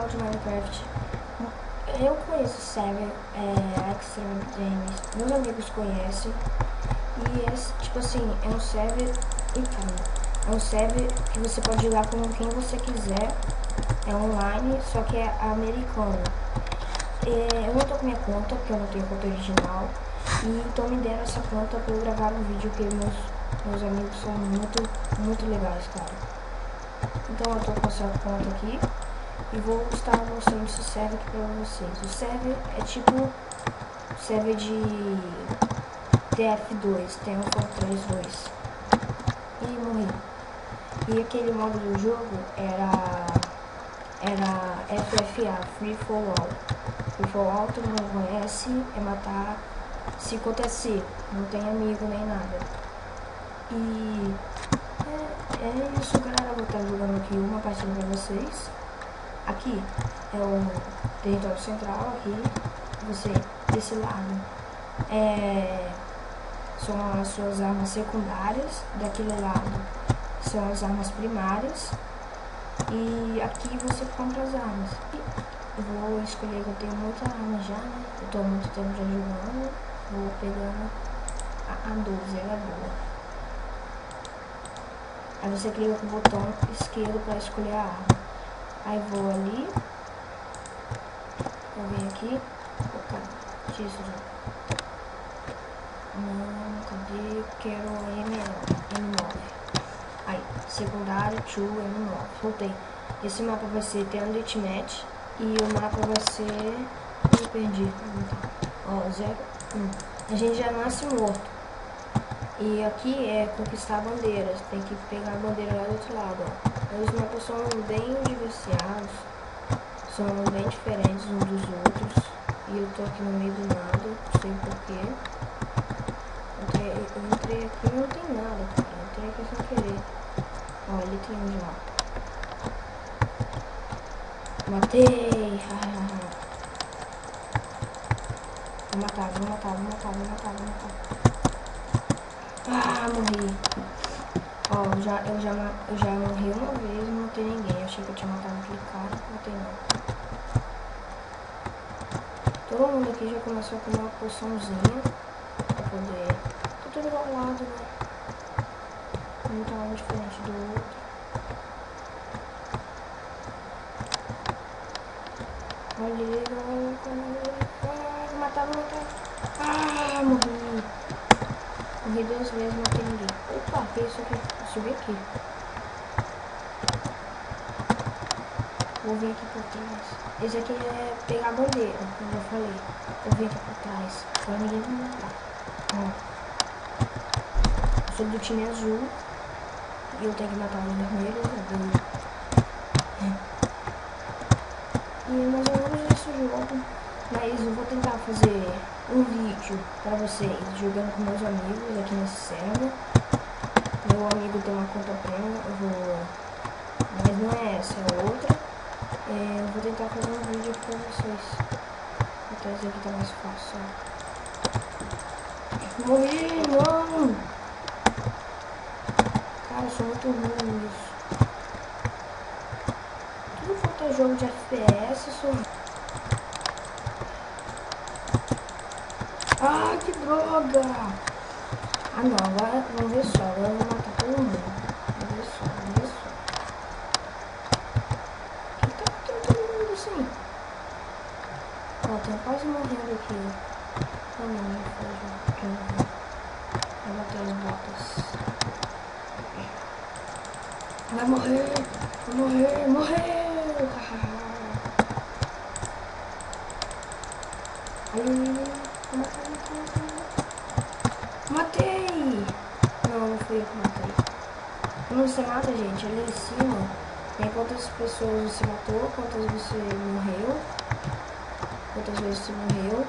canal de Minecraft. Eu conheço o server Extreme Games, meus amigos conhecem. E esse, tipo assim, é um server. É um server que você pode jogar com quem você quiser. É online, só que é americano. Eu não tô com minha conta, porque eu não tenho conta original. E então me deram essa conta pra eu gravar um vídeo, que meus amigos são muito legais, cara. Então eu tô com essa conta aqui e vou estar mostrando esse server aqui pra vocês. O server é tipo server de TF2, Team Fortress 2. E morri. E aquele modo do jogo era FFA, Free for All. Free for All, todo mundo conhece, é matar se acontecer, não tem amigo nem nada. E é isso, galera. Vou estar jogando aqui uma partida pra vocês. Aqui é o território central, aqui você, desse lado são as suas armas secundárias, daquele lado são as armas primárias, e aqui você compra as armas. Eu vou escolher, que eu tenho muita arma já, né? Eu tô há muito tempo já jogando. Vou pegando a 12, ela é boa. Aí você clica com o botão esquerdo para escolher a arma. Aí vou ali. Vou vir aqui. Opa, isso já. Não, cadê? Eu quero M9. Aí, secundário, 2, M9. Voltei. Esse mapa vai ser Team Deathmatch. E o mapa vai ser... Eu perdi. Ó, 0, 1. A gente já nasce morto. E aqui é conquistar bandeiras. Tem que pegar a bandeira lá do outro lado, ó. Os mapas são bem diversificados. São bem diferentes uns dos outros. E eu tô aqui no meio do nada. Não sei porquê. Eu entrei aqui e não tem nada, cara. Eu entrei aqui sem querer. Ó, ele tem um já. Matei! Vou matar. Ah, morri. Ó, eu já morri uma vez e não matei ninguém. Eu achei que eu tinha matado aquele cara, não matei não. Todo mundo aqui já começou com uma poçãozinha pra poder... Tô tudo igualado, né? Um tá um diferente do outro. Olha ele, vou matar. Ah, morri. Morri 2 vezes, não matei ninguém. Opa, que é isso aqui? Vou subir aqui. Vou vir aqui por trás. Esse aqui é pegar a bandeira, como eu falei. Vou vir aqui por trás. Agora ninguém vai me matar. Ó. Eu sou do time azul. E eu tenho que matar os vermelhos. E mais ou menos esse jogo. Mas eu vou tentar fazer um vídeo pra vocês jogando com meus amigos aqui nesse server. Meu amigo tem uma conta premium, mas não é essa, é outra. Eu vou tentar fazer um vídeo pra vocês. Vou trazer aqui, tá mais fácil. Morri, não! Cara, eu sou muito ruim nisso. Tudo quanto é jogo de FPS, eu sou... Ah, que droga! Ah não, agora vamos ver só, agora eu vou matar todo mundo. Vamos ver só. Por que tá matando todo mundo assim? Ó, tem quase morrendo aqui. Ah não, não foi. Vai matar as botas. Vai morrer, morreu! Matei! Não fui eu que matei. Quando você mata, gente, ali em cima tem quantas pessoas você matou, quantas você morreu, quantas vezes você morreu. Vou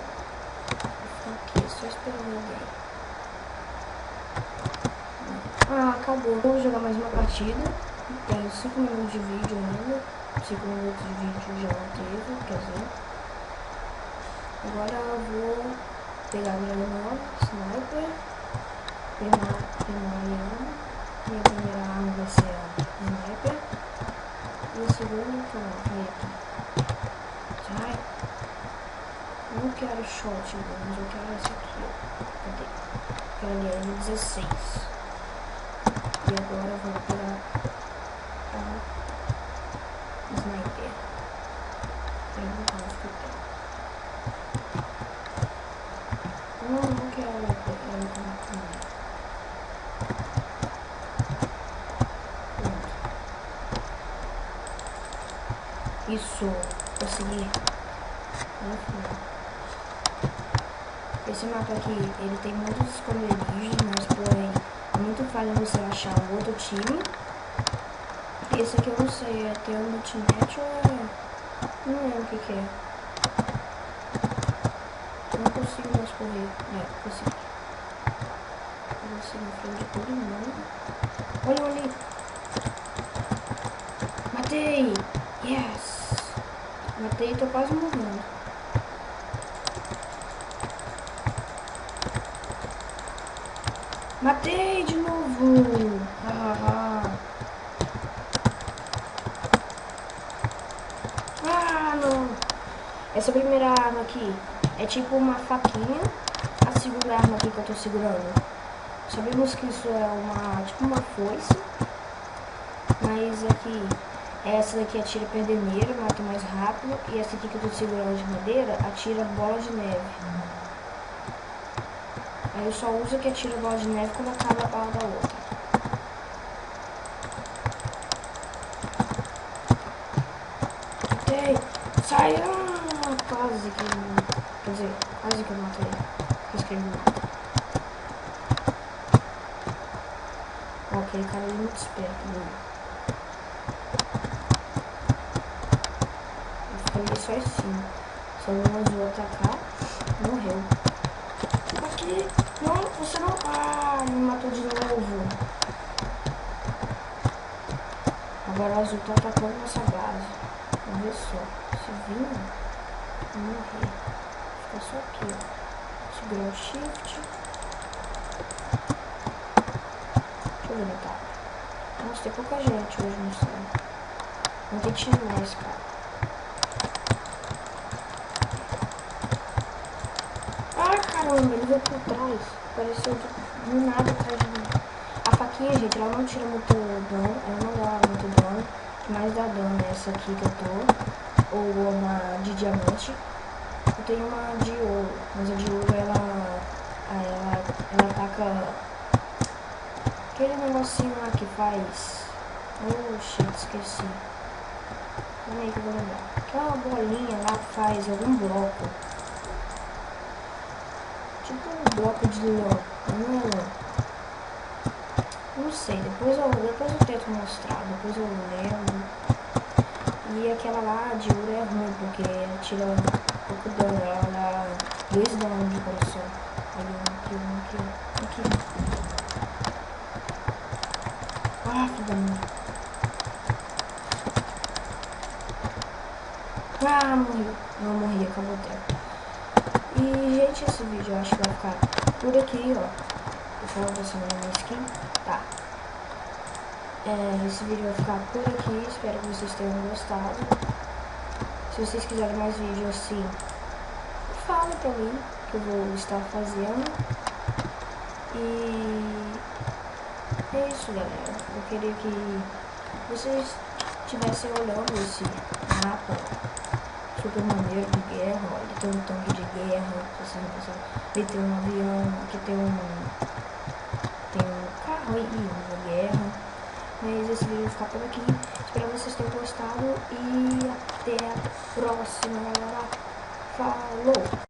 ficar aqui só esperando alguém. Ah, acabou. Vou jogar mais uma partida. Tem 5 minutos de vídeo ainda. 5 minutos de vídeo já não teve, quer dizer. Agora eu vou pegar minha arma, sniper, primária arma. Minha primeira arma vai ser a sniper. E a segunda, então, aqui. quero shotguns, eu quero essa aqui, ó. Cadê? Quero ali, L16. E agora eu vou pegar a sniper. Tem um rosto que tem. Não quero pegar ele com a câmera. Isso, consegui. Esse mapa aqui, ele tem muitos esconderijos, mas porém é muito fácil você achar um outro time. Esse aqui eu não sei, é ter um multimatch ou é... não lembro o que é. Eu não consigo mais correr. Consigo. Eu consigo na frente de todo mundo. Olha ali. Matei! Yes! Matei e tô quase morrendo. Matei de novo! Ah, não! Essa primeira arma aqui é tipo uma faquinha. A segunda arma aqui que eu tô segurando, sabemos que isso é uma tipo uma foice. Mas aqui, essa daqui atira perdeneira, mata mais rápido. E essa aqui que eu tô segurando de madeira atira bola de neve. Aí eu só uso que atira bola de neve quando acaba a bala da outra. Matei! Sai! Quase que... quer dizer, quase que eu matei. Escrevi mal. Aquele cara é muito esperto, né? Eu falei só assim. Se algum azul atacar, morreu. Aqui! Não, você não... Ah, me matou de novo. Agora o azul tá atacando nossa base. Vamos ver só. Se vir, eu morrer. Fica só aqui, ó. Segurar o shift. Deixa eu ver no mapa. Nossa, tem pouca gente hoje no céu. Não tem time mais, cara. Ah, caramba, ele veio por trás. Apareceu do nada atrás de mim. A faquinha, gente, ela não tira muito dano. Ela não dá muito dano. O que mais dá dano é essa aqui que eu tô. Ou uma de diamante. Eu tenho uma de ouro. Mas a de ouro, ela ataca... aquele negocinho lá que faz... oh, shit, esqueci. Calma aí que eu vou lembrar. Aquela bolinha lá faz algum bloco. Tipo um bloco de lã. Não é lã. Não sei, depois eu tento mostrar. Depois eu lembro. E aquela lá de ouro é ruim, porque tira um pouco de dano. Ela dá 2 danos de coração. Olha, aqui. Ah, filho da mãe. Ah, morri. Não morri, acabou o tempo. E, gente, esse vídeo eu acho que vai ficar por aqui, ó. Deixa eu ver se não é minha skin. Tá. Esse vídeo vai ficar por aqui. Espero que vocês tenham gostado. Se vocês quiserem mais vídeos assim, fala pra mim que eu vou estar fazendo. E é isso, galera. Eu queria que vocês estivessem olhando esse mapa super maneiro de guerra. Ele tem um tanque de guerra, se vocês não pensam. Ele tem um avião, aqui tem um carro e uma guerra. Mas esse vídeo vai ficar por aqui. Espero que vocês tenham gostado e até a próxima, galera. Falou!